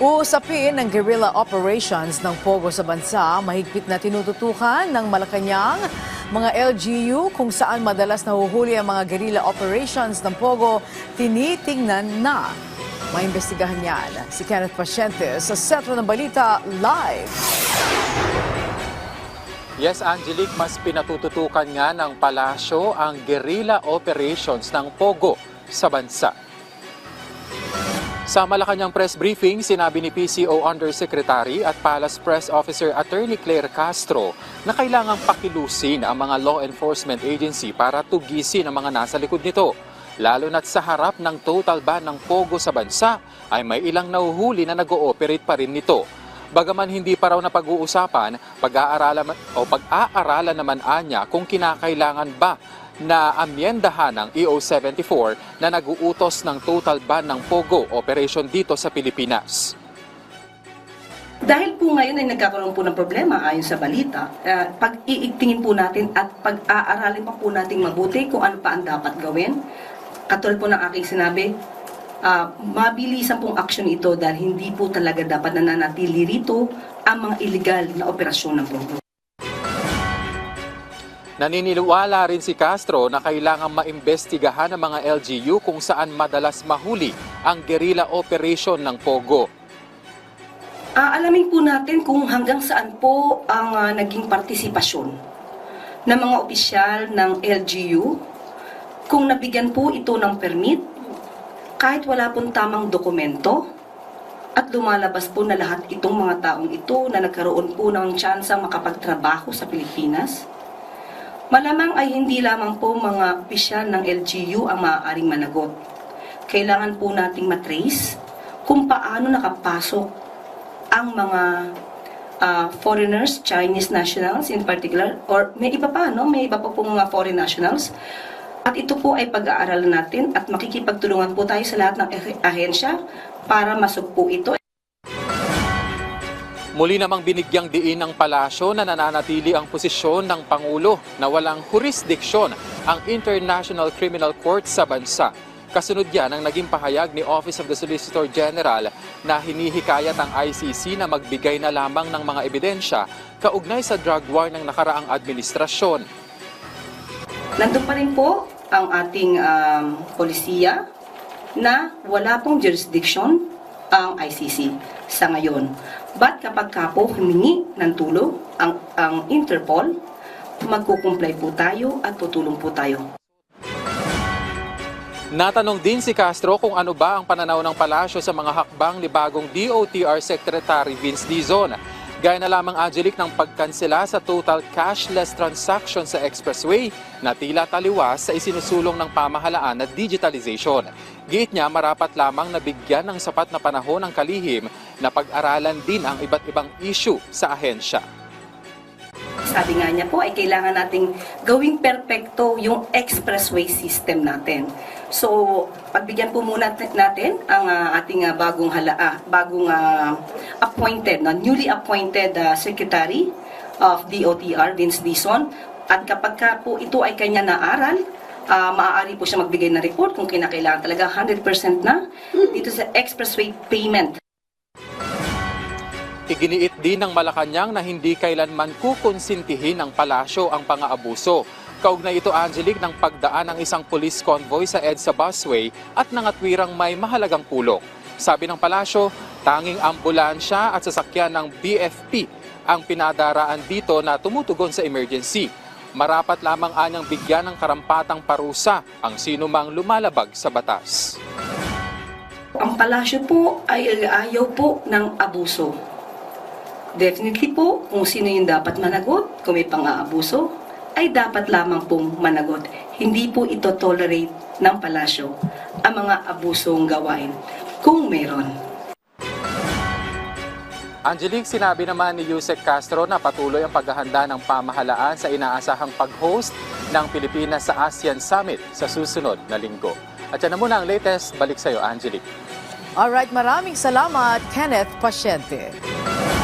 Uusapin ng guerrilla operations ng Pogo sa bansa, mahigpit na tinututukan ng Malacanang mga LGU kung saan madalas nahuhuli ang mga guerrilla operations ng Pogo, tinitingnan na. Maimbestigahan yan si Kenneth Paciente sa Sentro ng Balita Live. Yes, Angelique, mas pinatututukan nga ng palasyo ang guerrilla operations ng Pogo sa bansa. Sa Malacanang press briefing, sinabi ni PCO Undersecretary at Palace Press Officer Attorney Claire Castro na kailangang pakilusin ang mga law enforcement agency para tugisin ang mga nasa likod nito. Lalo na't sa harap ng total ban ng Pogo sa bansa ay may ilang nahuhuli na nag-ooperate pa rin nito. Bagaman hindi pa raw napag-uusapan, pag-aaralan naman anya kung kinakailangan ba na amyendahan ng EO74 na nag-uutos ng total ban ng Pogo operation dito sa Pilipinas. Dahil po ngayon ay nagkakaroon po ng problema ayon sa balita, pag-iigtingin po natin at pag-aaralin pa po natin mabuti kung ano pa ang dapat gawin. Katulad po ng aking sinabi, mabilisan pong aksyon ito dahil hindi po talaga dapat nananatili rito ang mga illegal na operasyon ng Pogo. Naniniwala rin si Castro na kailangang maimbestigahan ng mga LGU kung saan madalas mahuli ang guerrilla operation ng Pogo. Alamin po natin kung hanggang saan po ang naging partisipasyon ng mga opisyal ng LGU, kung nabigyan po ito ng permit, kahit wala pong tamang dokumento, at lumalabas po na lahat itong mga taong ito na nagkaroon po ng tsansang makapagtrabaho sa Pilipinas, malamang ay hindi lamang po mga opisyal ng LGU ang maaaring managot. Kailangan po nating matrace kung paano nakapasok ang mga foreigners, Chinese nationals in particular, or may iba pa, no? May iba pa po mga foreign nationals. At ito po ay pag-aaralan natin at makikipagtulungan po tayo sa lahat ng ahensya para masok po ito. Muli namang binigyang diin ng palasyo na nananatili ang posisyon ng Pangulo na walang jurisdiksyon ang International Criminal Court sa bansa. Kasunod yan ang naging pahayag ni Office of the Solicitor General na hinihikayat ang ICC na magbigay na lamang ng mga ebidensya kaugnay sa drug war ng nakaraang administrasyon. Nandun pa rin po ang ating polisiya na wala pong jurisdiction ang ICC sa ngayon. But kapag po humingi ng tulong ang Interpol, magkukumplay po tayo at tutulong po tayo. Natanong din si Castro kung ano ba ang pananaw ng palasyo sa mga hakbang ni bagong DOTR Secretary Vince Dizon. Gaya na lamang, Angelique, ng pagkansela sa total cashless transaction sa expressway na tila taliwas sa isinusulong ng pamahalaan na digitalization. Giit niya, marapat lamang nabigyan ng sapat na panahon ng kalihim na pag-aralan din ang iba't ibang issue sa ahensya. Sabi nga niya po ay kailangan nating gawing perpekto yung expressway system natin. So, pagbigyan po muna natin ang ating appointed, newly appointed Secretary of DOTR, Vince Dizon. At kapag po ito ay kanya naaral, maaari po siya magbigay ng report kung kinakailangan talaga 100% na dito sa expressway payment. Iginiit din ng Malacanang na hindi kailanman kukonsintihin ng palasyo ang pang-aabuso. Kaugnay ito, Angelique, ng pagdaan ng isang police convoy sa EDSA busway at nangatwirang may mahalagang pulong. Sabi ng palasyo, tanging ambulansya at sasakyan ng BFP ang pinadaraan dito na tumutugon sa emergency. Marapat lamang anyang bigyan ng karampatang parusa ang sinumang lumalabag sa batas. Ang palasyo po ay ayaw po ng abuso. Definitely po, kung sino yung dapat managot, kung may pang-aabuso, ay dapat lamang pong managot. Hindi po ito tolerate ng palasyo ang mga abusong gawain, kung meron. Angelique, sinabi naman ni Yusek Castro na patuloy ang paghahanda ng pamahalaan sa inaasahang pag-host ng Pilipinas sa ASEAN Summit sa susunod na linggo. At yan na muna ang latest. Balik sa iyo, Angelique. Alright, maraming salamat, Kenneth Paciente.